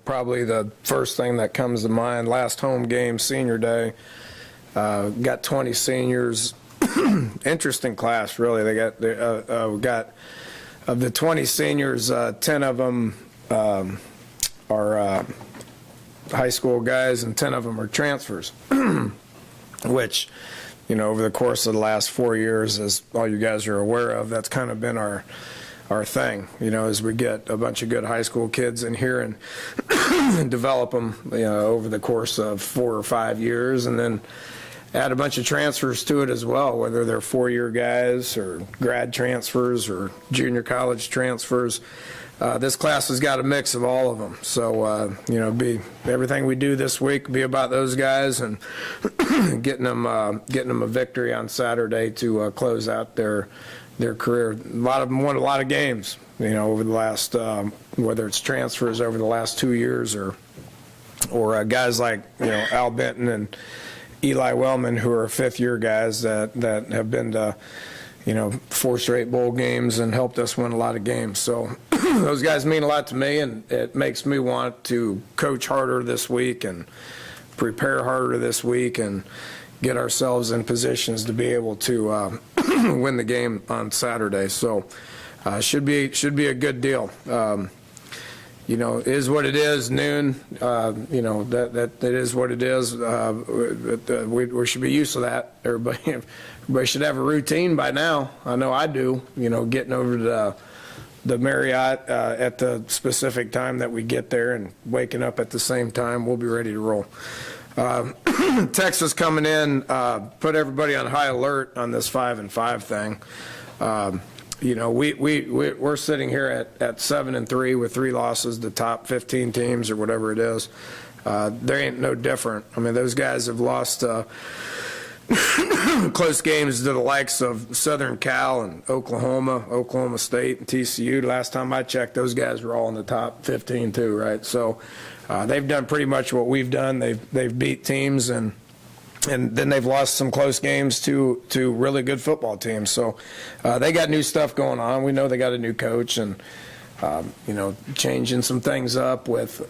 probably the first thing that comes to mind, last home game, senior day, got 20 seniors. Interesting class, really. We got of the 20 seniors, 10 of them are high school guys, and 10 of them are transfers, which, over the course of the last 4 years, as all you guys are aware of, that's kind of been our thing, as we get a bunch of good high school kids in here and develop them, over the course of 4 or 5 years, and then add a bunch of transfers to it as well, whether they're 4-year guys or grad transfers or junior college transfers. This class has got a mix of all of them. So, everything we do this week be about those guys and getting them a victory on Saturday to close out their career. A lot of them won a lot of games, over the last, whether it's transfers over the last 2 years or guys like, Al Benton and Eli Wellman, who are 5th-year guys that have been to, 4 straight bowl games and helped us win a lot of games. So those guys mean a lot to me, and it makes me want to coach harder this week and prepare harder this week and get ourselves in positions to be able to win the game on Saturday. So should be a good deal. Is what it is, noon, that is what it is. We should be used to that. Everybody should have a routine by now. I know I do, getting over to the Marriott at the specific time that we get there and waking up at the same time. We'll be ready to roll. Texas coming in, put everybody on high alert on this 5-5 thing. We're sitting here at 7-3 with 3 losses to top 15 teams or whatever it is. They ain't no different. I mean, those guys have lost close games to the likes of Southern Cal and Oklahoma State, and TCU. Last time I checked, those guys were all in the top 15 too, right? So they've done pretty much what we've done. They've beat teams and then they've lost some close games to really good football teams. So they got new stuff going on. We know they got a new coach and, changing some things up with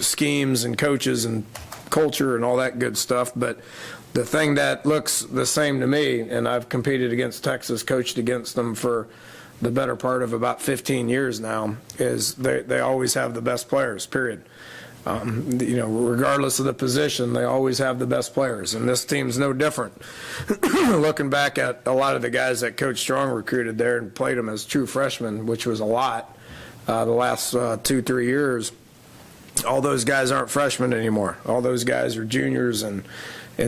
schemes and coaches and culture and all that good stuff. But the thing that looks the same to me, and I've competed against Texas, coached against them for the better part of about 15 years now, is they always have the best players, period. Regardless of the position, they always have the best players, and this team's no different. Looking back at a lot of the guys that Coach Strong recruited there and played them as true freshmen, which was a lot the last 2-3 years, all those guys aren't freshmen anymore. All those guys are juniors and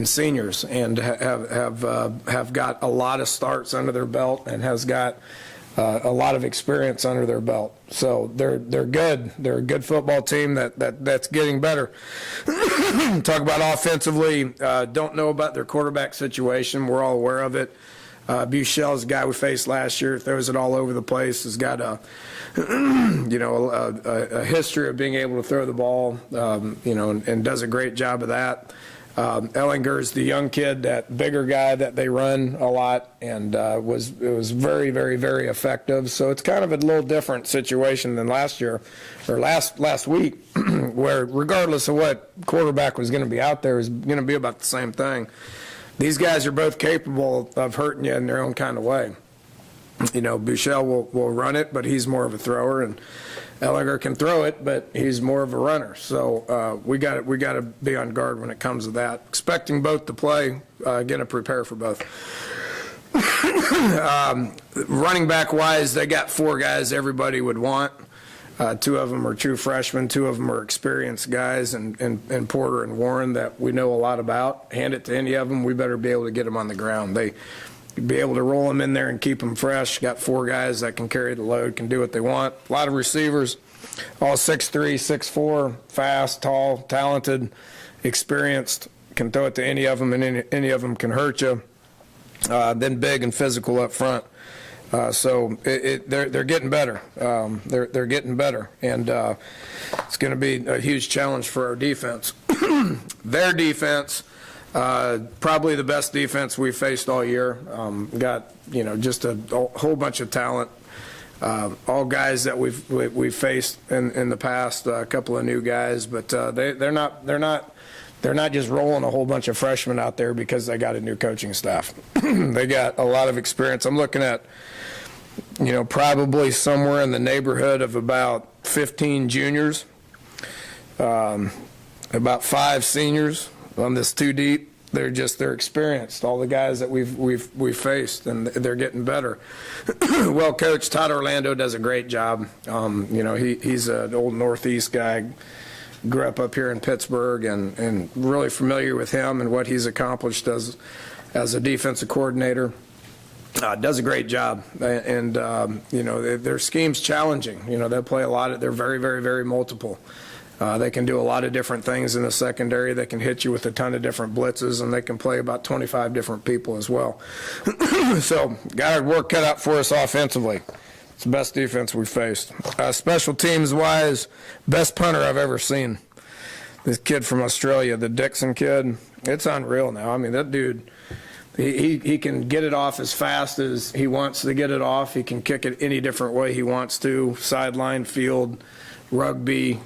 seniors, and have got a lot of starts under their belt and has got a lot of experience under their belt. So they're good. They're a good football team that's getting better. Talk about offensively, don't know about their quarterback situation. We're all aware of it. Buechele's the guy we faced last year, throws it all over the place, has got a history of being able to throw the ball, and does a great job of that. Ellinger's the young kid, that bigger guy that they run a lot, and was very, very, very effective. So it's kind of a little different situation than last year, or last week, where regardless of what quarterback was going to be out there, is going to be about the same thing. These guys are both capable of hurting you in their own kind of way. Buechele will run it, but he's more of a thrower, and Ellinger can throw it, but he's more of a runner. So we got to be on guard when it comes to that. Expecting both to play, going to prepare for both. Running back wise, they got 4 guys everybody would want. 2 of them are true freshmen. 2 of them are experienced guys, and Porter and Warren that we know a lot about. Hand it to any of them, we better be able to get them on the ground. They be able to roll them in there and keep them fresh. Got 4 guys that can carry the load, can do what they want. A lot of receivers, all 6'3", 6'4", fast, tall, talented, experienced, can throw it to any of them, and any of them can hurt you. Then big and physical up front. So they're getting better. They're getting better, and it's going to be a huge challenge for our defense. Their defense, probably the best defense we've faced all year. Got just a whole bunch of talent. all guys that we've faced in the past, a couple of new guys, but they're not just rolling a whole bunch of freshmen out there because they got a new coaching staff. They got a lot of experience. I'm looking at, probably somewhere in the neighborhood of about 15 juniors, about 5 seniors on this 2 deep. They're experienced. All the guys that we've faced, and they're getting better. Well coached. Todd Orlando does a great job. He's an old Northeast guy. Grew up here in Pittsburgh, and really familiar with him and what he's accomplished as a defensive coordinator. Does a great job, and their scheme's challenging. They play a lot. They're very, very, very multiple. They can do a lot of different things in the secondary. They can hit you with a ton of different blitzes, and they can play about 25 different people as well. So, got our work cut out for us offensively. It's the best defense we've faced. Special teams-wise, best punter I've ever seen. This kid from Australia, the Dixon kid, it's unreal now. I mean, that dude, he can get it off as fast as he wants to get it off. He can kick it any different way he wants to, sideline, field, rugby.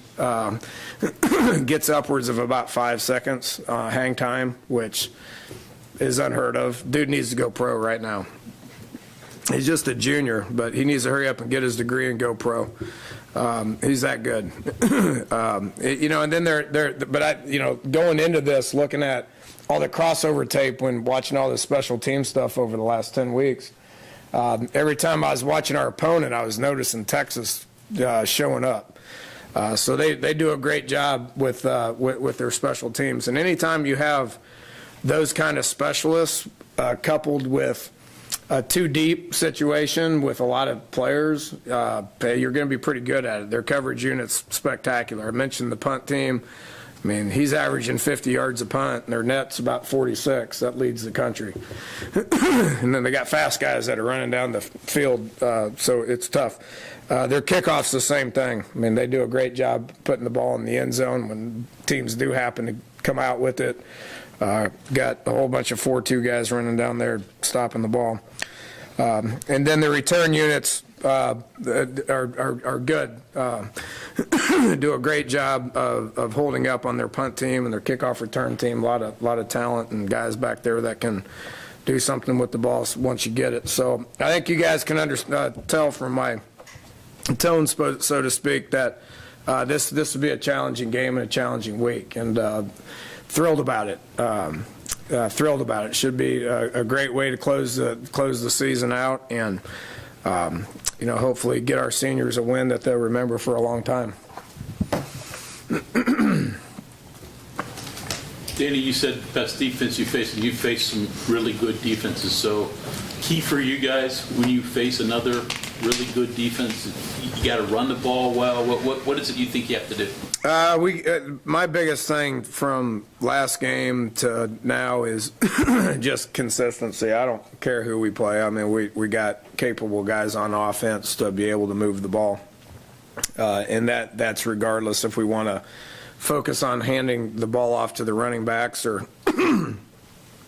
Gets upwards of about 5 seconds hang time, which is unheard of. Dude needs to go pro right now. He's just a junior, but he needs to hurry up and get his degree and go pro. He's that good. And then going into this, looking at all the crossover tape when watching all the special team stuff over the last 10 weeks, every time I was watching our opponent, I was noticing Texas showing up. So they do a great job with their special teams. And anytime you have those kind of specialists coupled with a 2 deep situation with a lot of players, you're going to be pretty good at it. Their coverage unit's spectacular. I mentioned the punt team. I mean, he's averaging 50 yards a punt, and their net's about 46. That leads the country. And then they got fast guys that are running down the field, so it's tough. Their kickoff's the same thing. I mean, they do a great job putting the ball in the end zone when teams do happen to come out with it. Got a whole bunch of 4-2 guys running down there stopping the ball. And then the return units are good. Do a great job of holding up on their punt team and their kickoff return team. A lot of talent and guys back there that can do something with the ball once you get it. So I think you guys can tell from my tone, so to speak, that this will be a challenging game and a challenging week, and thrilled about it. Thrilled about it. Should be a great way to close the season out, and hopefully get our seniors a win that they'll remember for a long time. Danny, you said best defense you faced, and you faced some really good defenses. So, key for you guys when you face another really good defense, you got to run the ball well. What is it you think you have to do? My biggest thing from last game to now is just consistency. I don't care who we play. I mean, we got capable guys on offense to be able to move the ball, and that's regardless if we want to focus on handing the ball off to the running backs or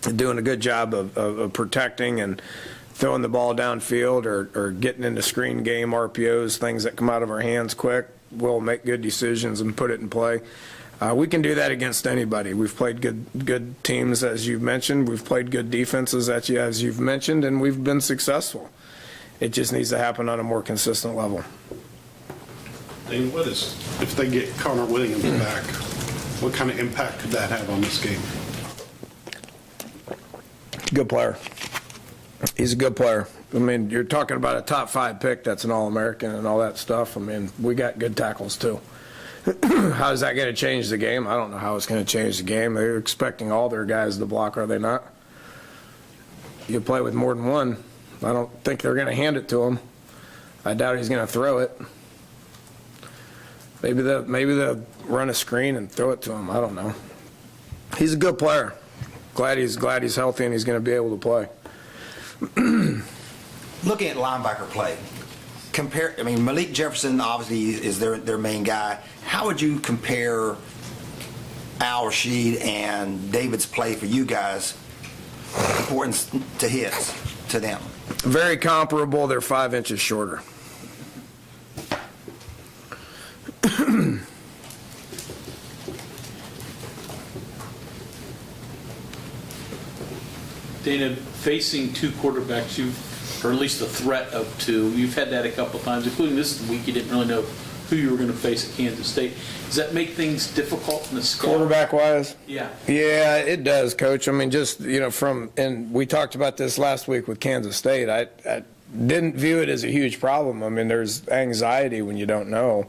doing a good job of protecting and throwing the ball downfield or getting into screen game, RPOs, things that come out of our hands quick. We'll make good decisions and put it in play. We can do that against anybody. We've played good teams, as you've mentioned. We've played good defenses, as you've mentioned, and we've been successful. It just needs to happen on a more consistent level. And what is, if they get Connor Williams back, what kind of impact could that have on this game? Good player. He's a good player. I mean, you're talking about a top 5 pick that's an All-American and all that stuff. I mean, we got good tackles too. How is that going to change the game? I don't know how it's going to change the game. They're expecting all their guys to block, are they not? You play with more than one. I don't think they're going to hand it to him. I doubt he's going to throw it. Maybe they'll run a screen and throw it to him. I don't know. He's a good player. Glad he's healthy and he's going to be able to play. Looking at linebacker play, Malik Jefferson obviously is their main guy. How would you compare Al Rashid and David's play for you guys, importance to them? Very comparable. They're 5 inches shorter. Dana, facing two quarterbacks, or at least the threat of two, you've had that a couple times, including this week. You didn't really know who you were going to face at Kansas State. Does that make things difficult in the scout? Quarterback-wise? Yeah. Yeah, it does, Coach. I mean, just, and we talked about this last week with Kansas State. I didn't view it as a huge problem. I mean, there's anxiety when you don't know.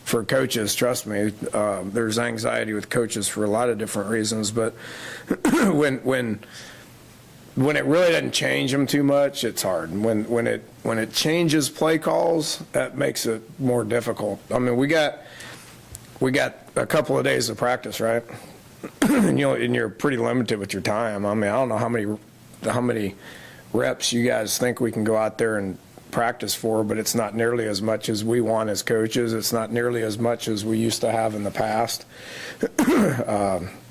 For coaches, trust me, there's anxiety with coaches for a lot of different reasons. But when it really doesn't change them too much, it's hard. When it changes play calls, that makes it more difficult. I mean, we got a couple of days of practice, right? and you're pretty limited with your time. I mean, I don't know how many reps you guys think we can go out there and practice for, but it's not nearly as much as we want as coaches. It's not nearly as much as we used to have in the past.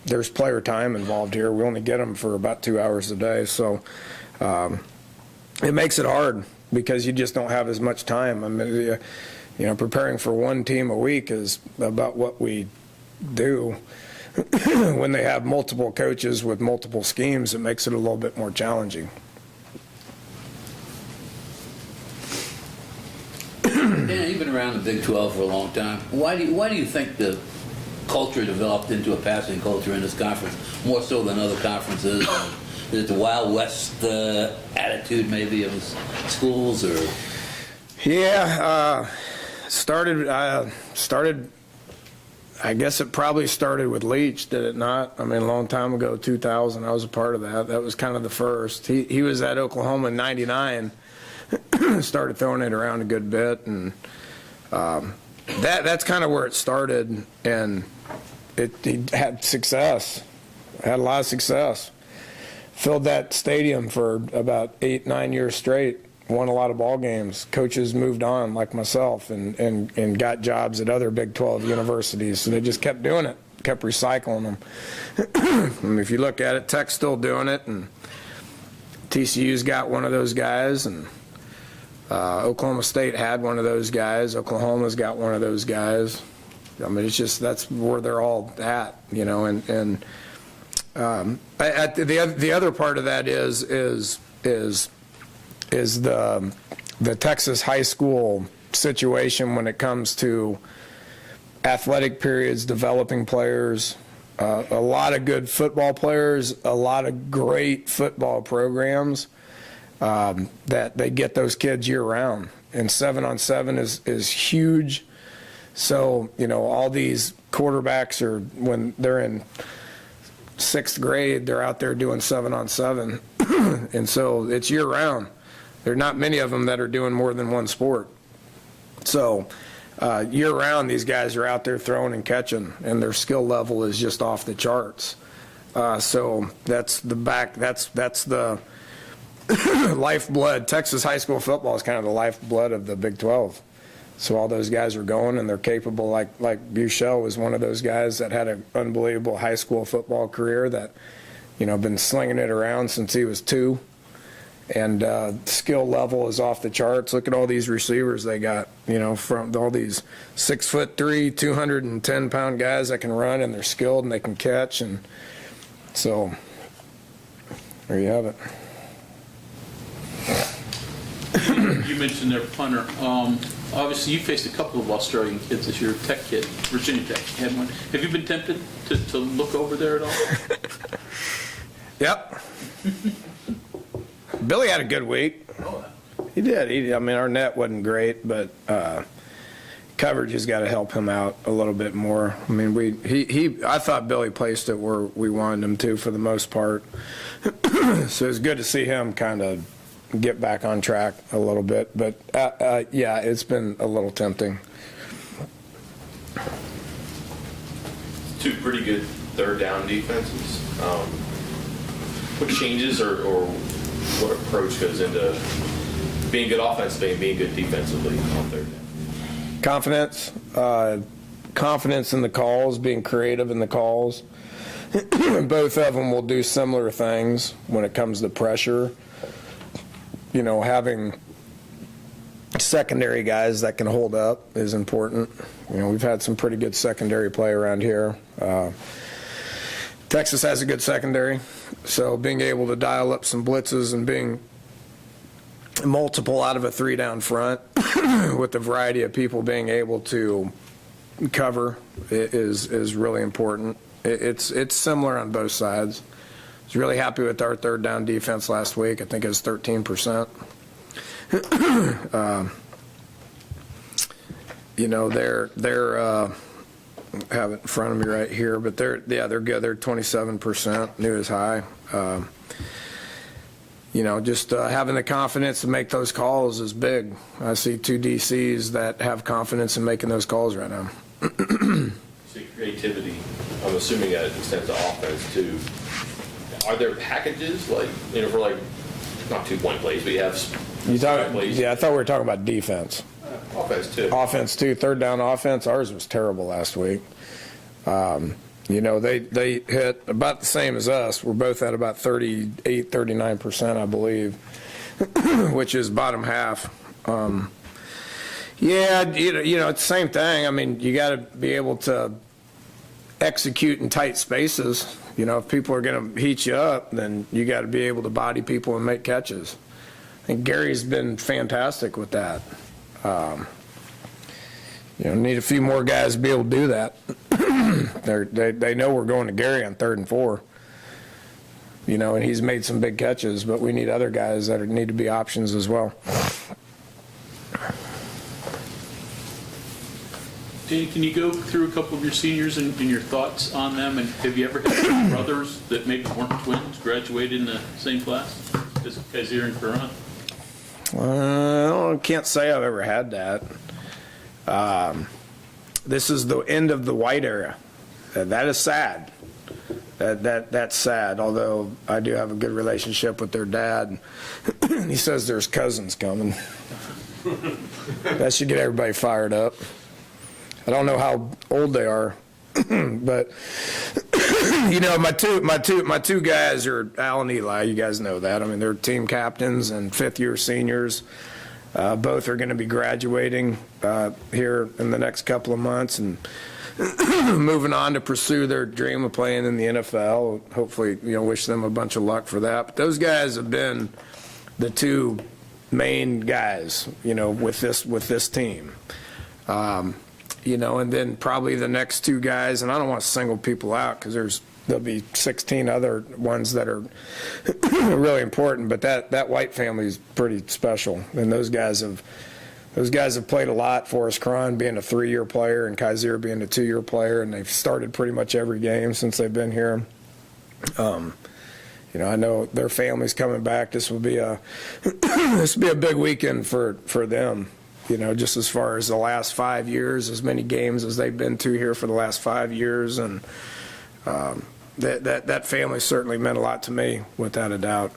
There's player time involved here. We only get them for about 2 hours a day, so it makes it hard because you just don't have as much time. I mean, preparing for one team a week is about what we do. When they have multiple coaches with multiple schemes, it makes it a little bit more challenging. Dan, you've been around the Big 12 for a long time. Why do you think the culture developed into a passing culture in this conference more so than other conferences? Is it the Wild West attitude maybe of schools, or? Yeah, started. I guess it probably started with Leach, did it not? I mean, a long time ago, 2000. I was a part of that. That was kind of the first. He was at Oklahoma in '99. Started throwing it around a good bit, and that's kind of where it started. And he had success, had a lot of success. Filled that stadium for about 8-9 years straight. Won a lot of ball games. Coaches moved on, like myself, and got jobs at other Big 12 universities. So they just kept doing it, kept recycling them. I mean, if you look at it, Tech's still doing it, and TCU's got one of those guys, and Oklahoma State had one of those guys. Oklahoma's got one of those guys. I mean, it's just that's where they're all at, And the other part of that is the Texas high school situation when it comes to athletic periods, developing players, a lot of good football players, a lot of great football programs. That they get those kids year-round. And 7-on-7 is huge. So, all these quarterbacks are, when they're in 6th grade, they're out there doing 7-on-7. And so it's year-round. There are not many of them that are doing more than one sport. So year-round, these guys are out there throwing and catching, and their skill level is just off the charts. So that's the lifeblood. Texas high school football is kind of the lifeblood of the Big 12. So all those guys are going, and they're capable. Like Buechele was one of those guys that had an unbelievable high school football career that, been slinging it around since he was 2. And skill level is off the charts. Look at all these receivers they got, from all these 6'3", 210-pound guys that can run, and they're skilled and they can catch. And so there you have it. You mentioned their punter. Obviously, you faced a couple of Australian kids this year. Tech kid, Virginia Tech had one. Have you been tempted to look over there at all? Yep. Billy had a good week. Oh, He did. I mean, our net wasn't great, but coverage has got to help him out a little bit more. I mean, I thought Billy placed it where we wanted him to for the most part. So it's good to see him kind of get back on track a little bit. But, yeah, it's been a little tempting. Two pretty good third down defenses. What changes or what approach goes into being good offensively and being good defensively on third down? Confidence in the calls, being creative in the calls. Both of them will do similar things when it comes to pressure. Having secondary guys that can hold up is important. We've had some pretty good secondary play around here. Texas has a good secondary, so being able to dial up some blitzes and being multiple out of a 3 down front with the variety of people being able to cover is really important. It's similar on both sides. I was really happy with our 3rd down defense last week. I think it was 13%. They're I have it in front of me right here, but they're good. They're 27%, new as high. Just having the confidence to make those calls is big. I see 2 DCs that have confidence in making those calls right now. So creativity, I'm assuming that extends to offense too. Are there packages for not 2-point plays, but you have plays? Yeah, I thought we were talking about defense. Offense too. Offense too. 3rd down offense. Ours was terrible last week. They hit about the same as us. We're both at about 38, 39%, I believe, which is bottom half. It's the same thing. I mean, you got to be able to execute in tight spaces. If people are going to heat you up, then you got to be able to body people and make catches. I think Gary's been fantastic with that. Need a few more guys to be able to do that. They know we're going to Gary on 3rd and 4. And he's made some big catches, but we need other guys that need to be options as well. Danny, can you go through a couple of your seniors and your thoughts on them? And have you ever had brothers that maybe weren't twins graduated in the same class as Kaiser and Karan? I can't say I've ever had that. This is the end of the White era. That is sad. That's sad, although I do have a good relationship with their dad. He says there's cousins coming. That should get everybody fired up. I don't know how old they are, but my two guys are Al and Eli. You guys know that. I mean, they're team captains and 5th-year seniors. Both are going to be graduating here in the next couple of months and moving on to pursue their dream of playing in the NFL. Hopefully, wish them a bunch of luck for that. But those guys have been the 2 main guys, with this team. And then probably the next 2 guys, and I don't want to single people out because there'll be 16 other ones that are really important, but that White family is pretty special, and those guys have played a lot. Forrest Cron being a 3-year player and Kaiser being a 2-year player, and they've started pretty much every game since they've been here. I know their family's coming back. This will be a big weekend for them. Just as far as the last 5 years, as many games as they've been to here for the last 5 years, and that family certainly meant a lot to me, without a doubt.